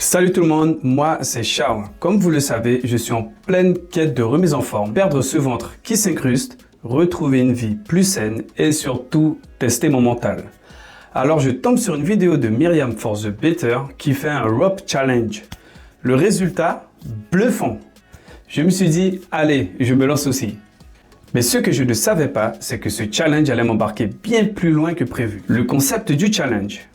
Salut tout le monde, moi c'est Charles. Comme vous le savez, je suis en pleine quête de remise en forme, perdre ce ventre qui s'incruste, retrouver une vie plus saine et surtout tester mon mental. Alors je tombe sur une vidéo de Myriam for the Better qui fait un rope challenge. Le résultat, bluffant. Je me suis dit, allez, je me lance aussi. Mais ce que je ne savais pas, c'est que ce challenge allait m'embarquer bien plus loin que prévu. Le concept du challenge.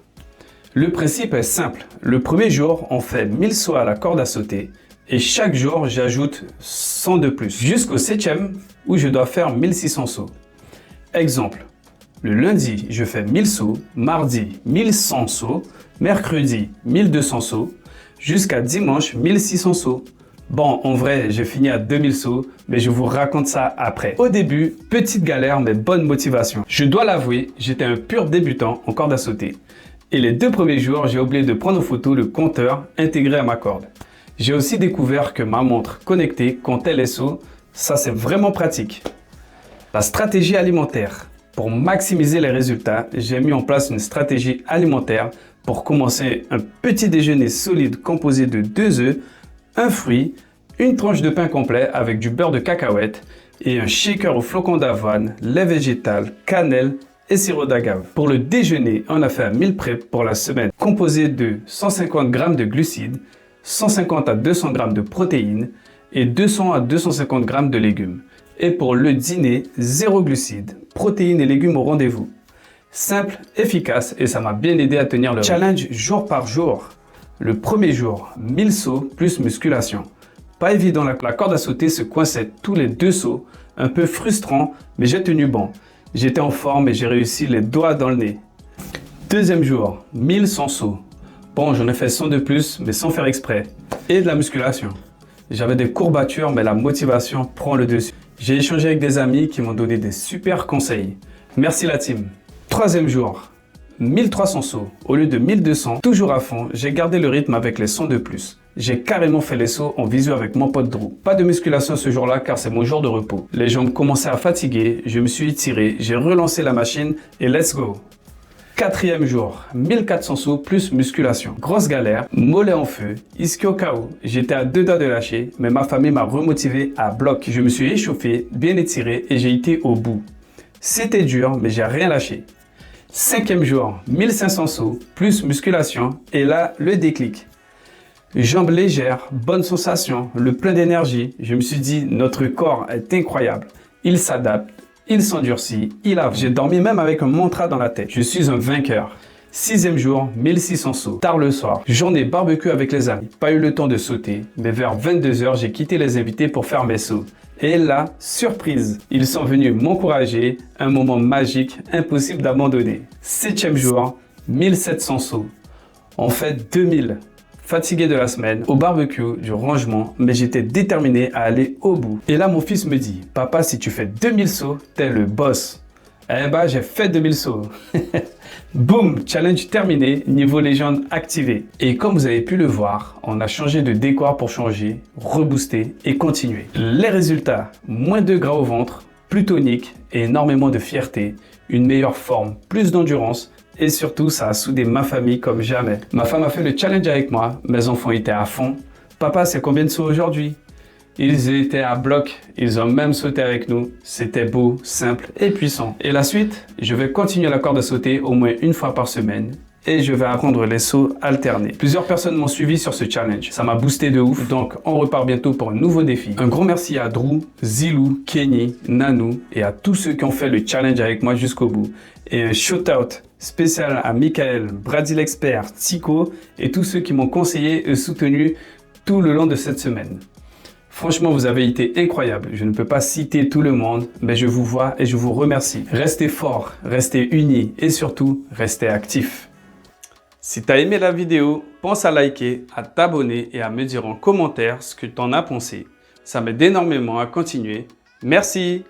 Le principe est simple. Le premier jour, on fait 1000 sauts à la corde à sauter et chaque jour, j'ajoute 100 de plus jusqu'au 7e où je dois faire 1600 sauts. Exemple, le lundi, je fais 1000 sauts, mardi, 1100 sauts, mercredi, 1200 sauts, jusqu'à dimanche, 1600 sauts. Bon, en vrai, j'ai fini à 2000 sauts, mais je vous raconte ça après. Au début, petite galère, mais bonne motivation. Je dois l'avouer, j'étais un pur débutant en corde à sauter. Et les 2 premiers jours, j'ai oublié de prendre en photo le compteur intégré à ma corde. J'ai aussi découvert que ma montre connectée comptait les sauts. Ça, c'est vraiment pratique. La stratégie alimentaire. Pour maximiser les résultats, j'ai mis en place une stratégie alimentaire pour commencer un petit déjeuner solide composé de 2 œufs, un fruit, une tranche de pain complet avec du beurre de cacahuète et un shaker au flocons d'avoine, lait végétal, cannelle et sirop d'agave. Pour le déjeuner, on a fait un meal prep pour la semaine composé de 150 g de glucides, 150 à 200 g de protéines et 200 à 250 g de légumes. Et pour le dîner, 0 glucides, protéines et légumes au rendez-vous. Simple, efficace et ça m'a bien aidé à tenir le challenge jour par jour. Le premier jour, 1000 sauts plus musculation. Pas évident, la corde à sauter se coinçait tous les 2 sauts, un peu frustrant, mais j'ai tenu bon. J'étais en forme et j'ai réussi les doigts dans le nez. Deuxième jour, 1100 sauts. Bon, j'en ai fait 100 de plus, mais sans faire exprès. Et de la musculation. J'avais des courbatures, mais la motivation prend le dessus. J'ai échangé avec des amis qui m'ont donné des super conseils. Merci la team. Troisième jour, 1300 sauts. Au lieu de 1200, toujours à fond, j'ai gardé le rythme avec les 100 de plus. J'ai carrément fait les sauts en visio avec mon pote Drew. Pas de musculation ce jour-là car c'est mon jour de repos. Les jambes commençaient à fatiguer, je me suis étiré, j'ai relancé la machine et let's go. Quatrième jour, 1400 sauts plus musculation. Grosse galère, mollet en feu, ischio KO. J'étais à 2 doigts de lâcher, mais ma famille m'a remotivé à bloc. Je me suis échauffé, bien étiré et j'ai été au bout. C'était dur, mais j'ai rien lâché. Cinquième jour, 1500 sauts plus musculation et là, le déclic. Jambes légères, bonne sensation, le plein d'énergie. Je me suis dit, notre corps est incroyable. Il s'adapte, il s'endurcit, il avance. J'ai dormi même avec un mantra dans la tête. Je suis un vainqueur. Sixième jour, 1600 sauts. Tard le soir, journée barbecue avec les amis. Pas eu le temps de sauter, mais vers 22 h, j'ai quitté les invités pour faire mes sauts. Et là, surprise, ils sont venus m'encourager. Un moment magique, impossible d'abandonner. Septième jour, 1700 sauts. On fait 2000. Fatigué de la semaine, au barbecue, du rangement, mais j'étais déterminé à aller au bout. Et là, mon fils me dit, papa, si tu fais 2000 sauts, t'es le boss. Eh ben, j'ai fait 2000 sauts. Boum, challenge terminé, niveau légende activé. Et comme vous avez pu le voir, on a changé de décor pour changer, rebooster et continuer. Les résultats, moins de gras au ventre, plus tonique et énormément de fierté, une meilleure forme, plus d'endurance, et surtout, ça a soudé ma famille comme jamais. Ma femme a fait le challenge avec moi. Mes enfants étaient à fond. Papa, c'est combien de sauts aujourd'hui? Ils étaient à bloc. Ils ont même sauté avec nous. C'était beau, simple et puissant. Et la suite, je vais continuer la corde à sauter au moins une fois par semaine. Et je vais apprendre les sauts alternés. Plusieurs personnes m'ont suivi sur ce challenge. Ça m'a boosté de ouf. Donc, on repart bientôt pour un nouveau défi. Un grand merci à Drew, Zilou, Kenny, Nanou et à tous ceux qui ont fait le challenge avec moi jusqu'au bout. Et un shout-out spécial à Michael, Brady l'expert, Tico et tous ceux qui m'ont conseillé et soutenu tout le long de cette semaine. Franchement, vous avez été incroyables. Je ne peux pas citer tout le monde, mais je vous vois et je vous remercie. Restez forts, restez unis et surtout, restez actifs. Si tu as aimé la vidéo, pense à liker, à t'abonner et à me dire en commentaire ce que tu en as pensé. Ça m'aide énormément à continuer. Merci!